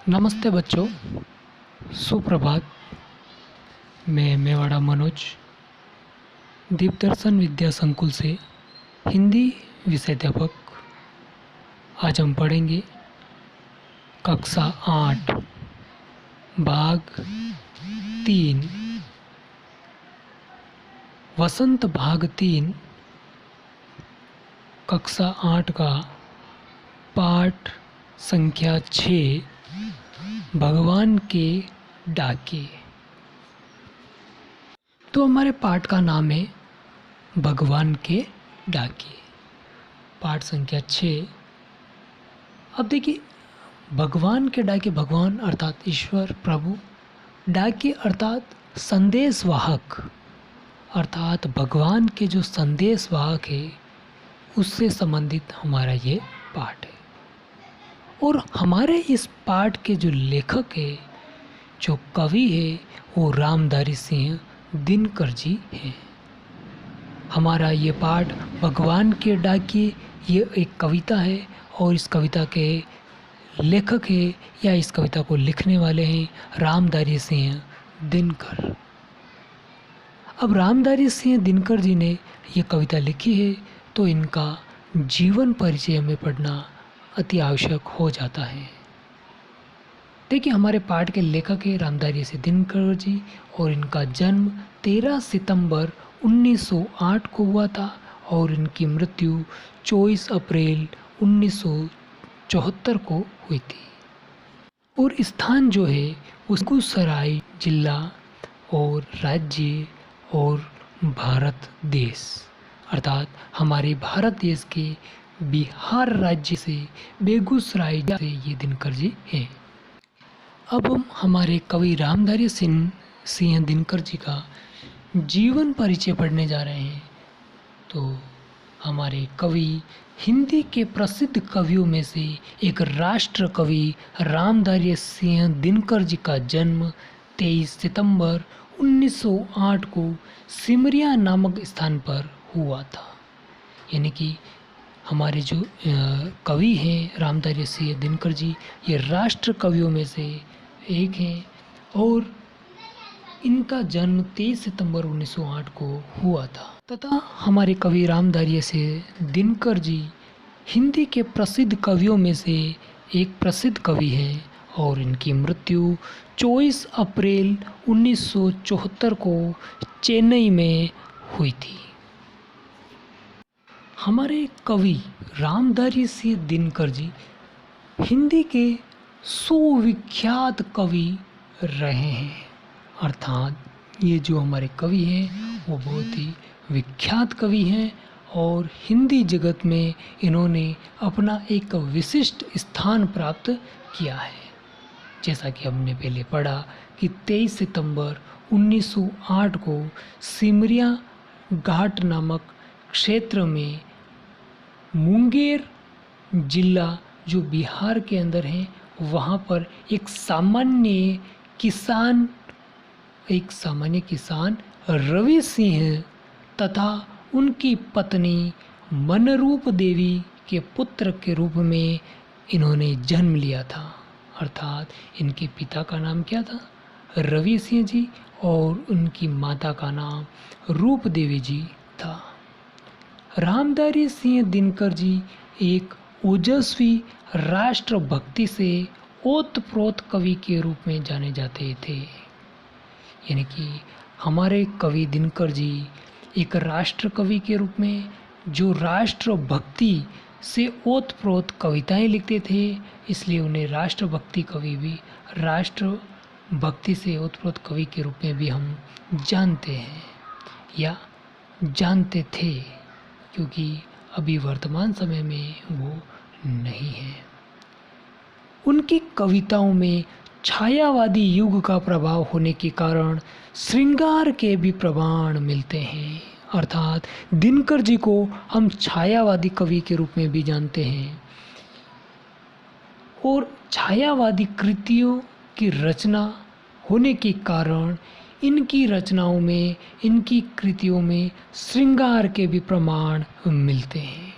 नमस्ते बच्चों, सुप्रभात। मैं मेवाड़ा मनोज दीपदर्शन विद्या संकुल से हिंदी विषयाध्यापक। आज हम पढ़ेंगे कक्षा 8 भाग 3 वसंत भाग 3 कक्षा 8 का पाठ संख्या 6 भगवान के डाके। तो हमारे पाठ का नाम है भगवान के डाके, पाठ संख्या 6। अब देखिए, भगवान के डाके, भगवान अर्थात ईश्वर प्रभु, डाके अर्थात संदेशवाहक, अर्थात भगवान के जो संदेशवाहक है उससे संबंधित हमारा ये पाठ है। और हमारे इस पाठ के जो लेखक है, जो कवि है, वो रामधारी सिंह दिनकर जी हैं। हमारा ये पाठ भगवान के डाके, ये एक कविता है और इस कविता के लेखक है या इस कविता को लिखने वाले हैं रामधारी सिंह दिनकर। अब रामधारी सिंह दिनकर जी ने ये कविता लिखी है तो इनका जीवन परिचय हमें पढ़ना अति आवश्यक हो जाता है। देखिए, हमारे पाठ के लेखक है रामधारी सिंह दिनकर जी और इनका जन्म 13 सितंबर 1908 को हुआ था और इनकी मृत्यु 24 अप्रैल 1974 को हुई थी। और स्थान जो है उसको बेगूसराय जिला और राज्य और भारत देश, अर्थात हमारे भारत देश के बिहार राज्य से बेगूसराय से ये दिनकर जी हैं। अब हम हमारे कवि रामधारी सिंह दिनकर जी का जीवन परिचय पढ़ने जा रहे हैं। तो हमारे कवि, हिंदी के प्रसिद्ध कवियों में से एक राष्ट्र कवि रामधारी सिंह दिनकर जी का जन्म 23 सितंबर 1908 को सिमरिया नामक स्थान पर हुआ था। यानी कि हमारे जो कवि हैं रामधारी सिंह दिनकर जी, ये राष्ट्र कवियों में से एक हैं और इनका जन्म 23 सितंबर 1908 को हुआ था। तथा हमारे कवि रामधारी सिंह दिनकर जी हिंदी के प्रसिद्ध कवियों में से एक प्रसिद्ध कवि हैं और इनकी मृत्यु 24 अप्रैल 1974 को चेन्नई में हुई थी। हमारे कवि रामधारी सिंह दिनकर जी हिंदी के सुविख्यात कवि रहे हैं, अर्थात ये जो हमारे कवि हैं वो बहुत ही विख्यात कवि हैं और हिंदी जगत में इन्होंने अपना एक विशिष्ट स्थान प्राप्त किया है। जैसा कि हमने पहले पढ़ा कि 23 सितंबर 1908 को सिमरिया घाट नामक क्षेत्र में मुंगेर जिला जो बिहार के अंदर है, वहाँ पर एक सामान्य किसान रवि सिंह तथा उनकी पत्नी मनरूप देवी के पुत्र के रूप में इन्होंने जन्म लिया था। अर्थात इनके पिता का नाम क्या था? रवि सिंह जी, और उनकी माता का नाम रूप देवी जी था। रामधारी सिंह दिनकर जी एक ओजस्वी राष्ट्रभक्ति से ओतप्रोत कवि के रूप में जाने जाते थे। यानी कि हमारे कवि दिनकर जी एक राष्ट्र कवि के रूप में जो राष्ट्रभक्ति से ओतप्रोत कविताएं लिखते थे, इसलिए उन्हें राष्ट्रभक्ति कवि भी, राष्ट्रभक्ति से ओतप्रोत कवि के रूप में भी हम जानते हैं या जानते थे, क्योंकि अभी वर्तमान समय में वो नहीं है। उनकी कविताओं में छायावादी युग का प्रभाव होने के कारण श्रृंगार के भी प्रमाण मिलते हैं, अर्थात दिनकर जी को हम छायावादी कवि के रूप में भी जानते हैं। और छायावादी कृतियों की रचना होने के कारण इनकी रचनाओं में, इनकी कृतियों में श्रृंगार के भी प्रमाण मिलते हैं।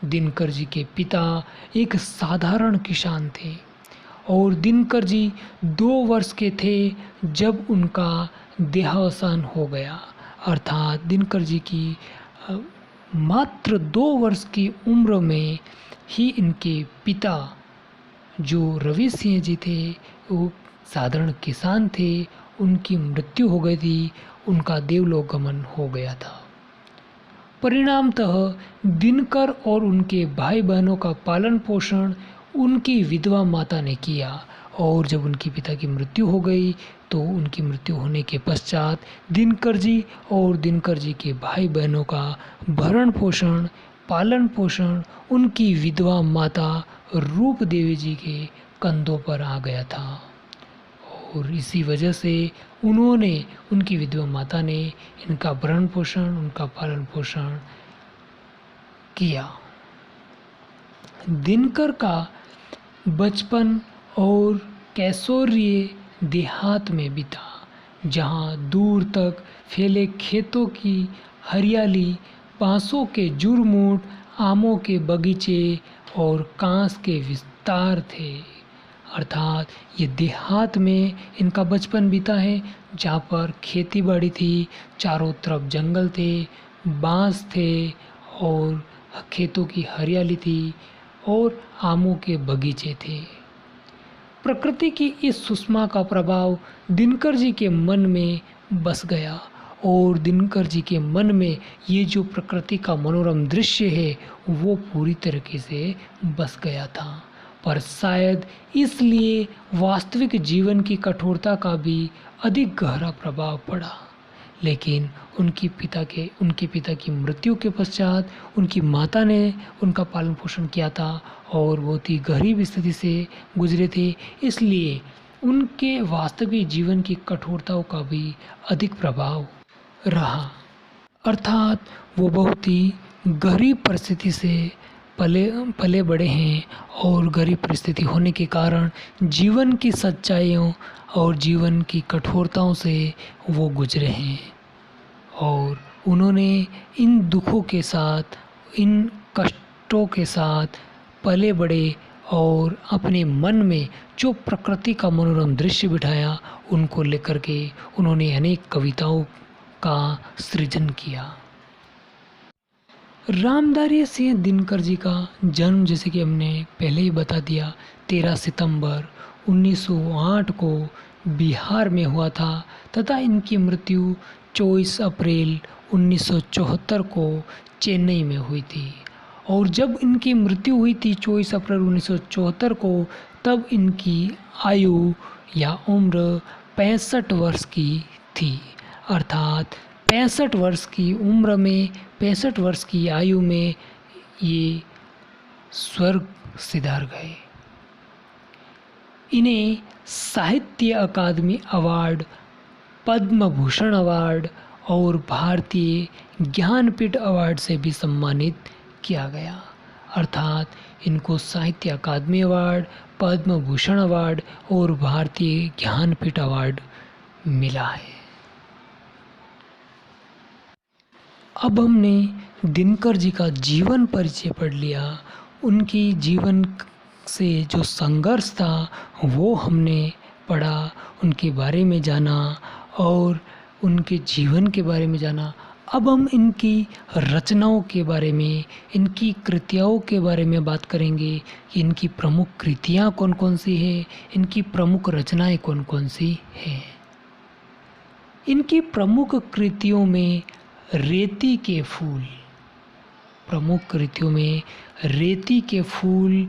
दिनकर जी के पिता एक साधारण किसान थे और दिनकर जी 2 वर्ष के थे जब उनका देहावसान हो गया। अर्थात दिनकर जी की मात्र 2 वर्ष की उम्र में ही इनके पिता जो रवि सिंह जी थे, वो साधारण किसान थे, उनकी मृत्यु हो गई थी, उनका देवलोक गमन हो गया था। परिणामतः दिनकर और उनके भाई बहनों का पालन पोषण उनकी विधवा माता ने किया, और जब उनके पिता की मृत्यु हो गई तो उनकी मृत्यु होने के पश्चात दिनकर जी और दिनकर जी के भाई बहनों का भरण पोषण पालन पोषण उनकी विधवा माता रूप देवी जी के कंधों पर आ गया था। और इसी वजह से उनकी विधवा माता ने इनका भरण पोषण उनका पालन पोषण किया। दिनकर का बचपन और कैशोर्य देहात में बीता, जहाँ दूर तक फैले खेतों की हरियाली, बांसों के जुरमुट, आमों के बगीचे और कांस के विस्तार थे। अर्थात ये देहात में इनका बचपन बीता है, जहाँ पर खेती बाड़ी थी, चारों तरफ जंगल थे, बांस थे और खेतों की हरियाली थी और आमों के बगीचे थे। प्रकृति की इस सुषमा का प्रभाव दिनकर जी के मन में बस गया, और दिनकर जी के मन में ये जो प्रकृति का मनोरम दृश्य है वो पूरी तरीके से बस गया था। पर शायद इसलिए वास्तविक जीवन की कठोरता का भी अधिक गहरा प्रभाव पड़ा। लेकिन उनके पिता की मृत्यु के पश्चात उनकी माता ने उनका पालन पोषण किया था, और बहुत ही गरीब स्थिति से गुजरे थे, इसलिए उनके वास्तविक जीवन की कठोरताओं का भी अधिक प्रभाव रहा। अर्थात वो बहुत ही गरीब परिस्थिति से पले बड़े हैं, और गरीब परिस्थिति होने के कारण जीवन की सच्चाइयों और जीवन की कठोरताओं से वो गुजरे हैं, और उन्होंने इन दुखों के साथ इन कष्टों के साथ पले बड़े, और अपने मन में जो प्रकृति का मनोरम दृश्य बिठाया उनको लेकर के उन्होंने अनेक कविताओं का सृजन किया। रामधारी सिंह दिनकर जी का जन्म, जैसे कि हमने पहले ही बता दिया, 13 सितंबर 1908 को बिहार में हुआ था, तथा इनकी मृत्यु 24 अप्रैल 1974 को चेन्नई में हुई थी। और जब इनकी मृत्यु हुई थी 24 अप्रैल 1974 को, तब इनकी आयु या उम्र 65 वर्ष की थी। अर्थात 65 वर्ष की उम्र में, 65 वर्ष की आयु में ये स्वर्ग सिधार गए। इन्हें साहित्य अकादमी अवार्ड, पद्म भूषण अवार्ड और भारतीय ज्ञानपीठ अवार्ड से भी सम्मानित किया गया। अर्थात इनको साहित्य अकादमी अवार्ड, पद्म भूषण अवार्ड और भारतीय ज्ञानपीठ अवार्ड मिला है। अब हमने दिनकर जी का जीवन परिचय पढ़ लिया, उनकी जीवन से जो संघर्ष था वो हमने पढ़ा, उनके बारे में जाना और उनके जीवन के बारे में जाना। अब हम इनकी रचनाओं के बारे में, इनकी कृतियों के बारे में बात करेंगे कि इनकी प्रमुख कृतियाँ कौन कौन सी हैं, इनकी प्रमुख रचनाएं कौन कौन सी हैं। इनकी प्रमुख कृतियों में रेती के फूल, प्रमुख कृतियों में रेती के फूल,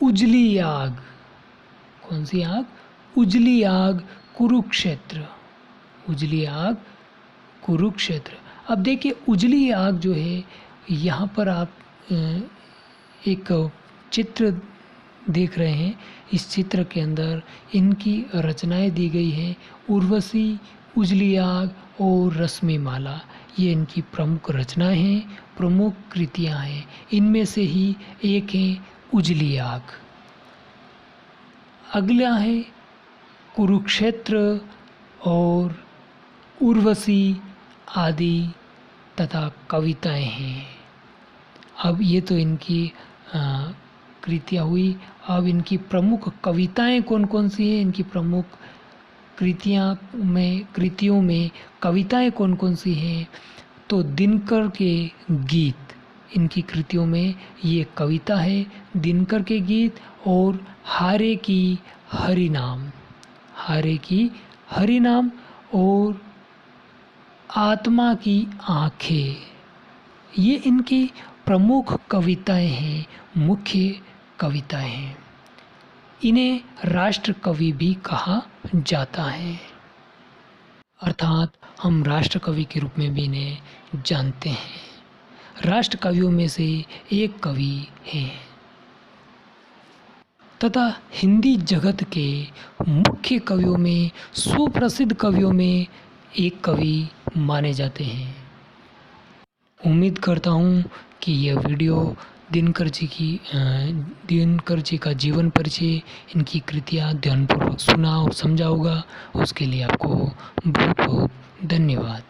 उजली आग, कौन सी आग? उजली आग, कुरुक्षेत्र, उजली आग, कुरुक्षेत्र। अब देखिए उजली आग जो है, यहाँ पर आप एक चित्र देख रहे हैं। इस चित्र के अंदर इनकी रचनाएं दी गई हैं। उर्वशी, उजली आग और रश्मि माला, ये इनकी प्रमुख रचनाएं हैं, प्रमुख कृतियां हैं। इनमें से ही एक है उजली आग। अगला है कुरुक्षेत्र और उर्वशी आदि तथा कविताएं हैं। अब ये तो इनकी कृतियाँ हुई। अब इनकी प्रमुख कविताएं कौन कौन सी हैं, इनकी प्रमुख कृतियों में कविताएं कौन कौन सी हैं, तो दिनकर के गीत, इनकी कृतियों में ये कविता है दिनकर के गीत, और हारे की हरिनाम और आत्मा की आँखें, ये इनकी प्रमुख कविताएं हैं, मुख्य कविताएं हैं। इन्हें राष्ट्र कवि भी कहा जाता है, अर्थात हम राष्ट्र कवि के रूप में भी इन्हें जानते हैं। राष्ट्र कवियों में से एक कवि हैं तथा हिंदी जगत के मुख्य कवियों में, सुप्रसिद्ध कवियों में एक कवि माने जाते हैं। उम्मीद करता हूँ कि यह वीडियो दिनकर जी का जीवन परिचय, इनकी कृतियाँ ध्यानपूर्वक सुना और समझा होगा। उसके लिए आपको बहुत बहुत धन्यवाद।